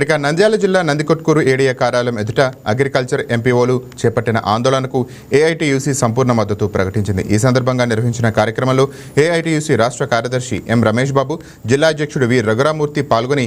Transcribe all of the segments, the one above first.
ఇక నంద్యాల జిల్లా నందికొట్కూరు ఏడీఏ కార్యాలయం ఎదుట అగ్రికల్చర్ ఎంపీఓలు చేపట్టిన ఆందోళనకు ఏఐటీయూసీ సంపూర్ణ మద్దతు ప్రకటించింది. ఈ సందర్భంగా నిర్వహించిన కార్యక్రమంలో ఏఐటీయూసీ రాష్ట్ర కార్యదర్శి ఎం రమేష్ బాబు, జిల్లా అధ్యక్షుడు వి రఘురామూర్తి పాల్గొని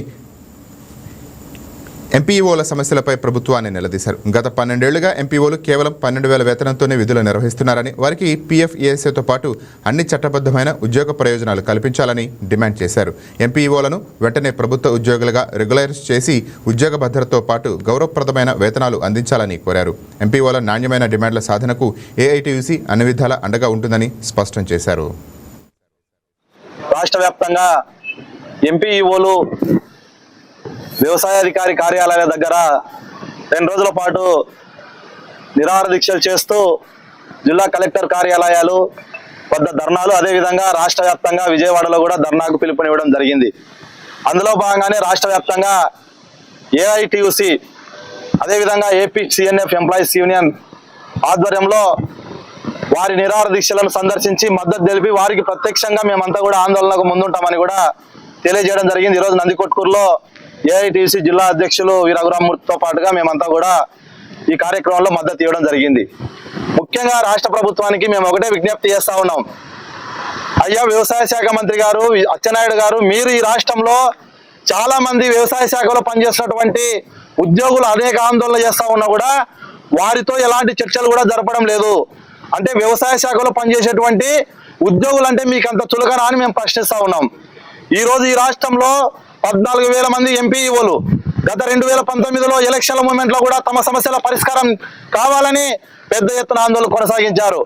ఎంపీఓల సమస్యలపై ప్రభుత్వాన్ని నిలదీశారు. గత 12 ఏళ్లుగా ఎంపీఓలు కేవలం 12,000 వేతనంతోనే విధులు నిర్వహిస్తున్నారని, వారికి పీఎఫ్, ఈఎస్ఐతో పాటు అన్ని చట్టబద్ధమైన ఉద్యోగ ప్రయోజనాలు కల్పించాలని డిమాండ్ చేశారు. ఎంపీఓలను వెంటనే ప్రభుత్వ ఉద్యోగులుగా రెగ్యులరైజ్ చేసి ఉద్యోగ భద్రతతో పాటు గౌరవప్రదమైన వేతనాలు అందించాలని కోరారు. ఎంపీఓల నాణ్యమైన డిమాండ్ల సాధనకు ఏఐటీయూసీ అన్ని విధాల అండగా ఉంటుందని స్పష్టం చేశారు. రాష్ట్ర వ్యాప్తంగా ఎంపీఓలు వ్యవసాయాధికారి కార్యాలయాల దగ్గర 2 రోజుల పాటు నిరాహార దీక్షలు చేస్తూ జిల్లా కలెక్టర్ కార్యాలయాలు వద్ద ధర్నాలు, అదేవిధంగా రాష్ట్ర వ్యాప్తంగా విజయవాడలో కూడా ధర్నాకు పిలుపునివ్వడం జరిగింది. అందులో భాగంగానే రాష్ట్ర వ్యాప్తంగా ఏఐటీయూసీ అదేవిధంగా ఏపీ సిఎన్ఎఫ్ ఎంప్లాయీస్ యూనియన్ ఆధ్వర్యంలో వారి నిరాహార దీక్షలను సందర్శించి మద్దతు తెలిపి వారికి ప్రత్యక్షంగా మేమంతా కూడా ఆందోళనకు ముందుంటామని కూడా తెలియజేయడం జరిగింది. ఈరోజు నందికొట్కూరులో ఏఐటీయూసీ జిల్లా అధ్యక్షులు వి రఘురామూర్తితో పాటుగా మేమంతా కూడా ఈ కార్యక్రమంలో మద్దతు ఇవ్వడం జరిగింది. ముఖ్యంగా రాష్ట్ర ప్రభుత్వానికి మేము ఒకటే విజ్ఞప్తి చేస్తా ఉన్నాం. అయ్యా, వ్యవసాయ శాఖ మంత్రి గారు అచ్చెన్నాయుడు గారు, మీరు ఈ రాష్ట్రంలో చాలా మంది వ్యవసాయ శాఖలో పనిచేస్తున్నటువంటి ఉద్యోగులు అనేక ఆందోళన చేస్తా ఉన్నా కూడా వారితో ఎలాంటి చర్చలు కూడా జరపడం లేదు. అంటే వ్యవసాయ శాఖలో పనిచేసేటువంటి ఉద్యోగులు అంటే మీకు అంత చులకన అని మేము ప్రశ్నిస్తా ఉన్నాం. ఈ రోజు ఈ రాష్ట్రంలో 14,000 మంది ఎంపీఓలు గత 2019లో ఎలక్షన్ల మూమెంట్లో కూడా తమ సమస్యల పరిష్కారం కావాలని పెద్ద ఎత్తున ఆందోళన కొనసాగించారు.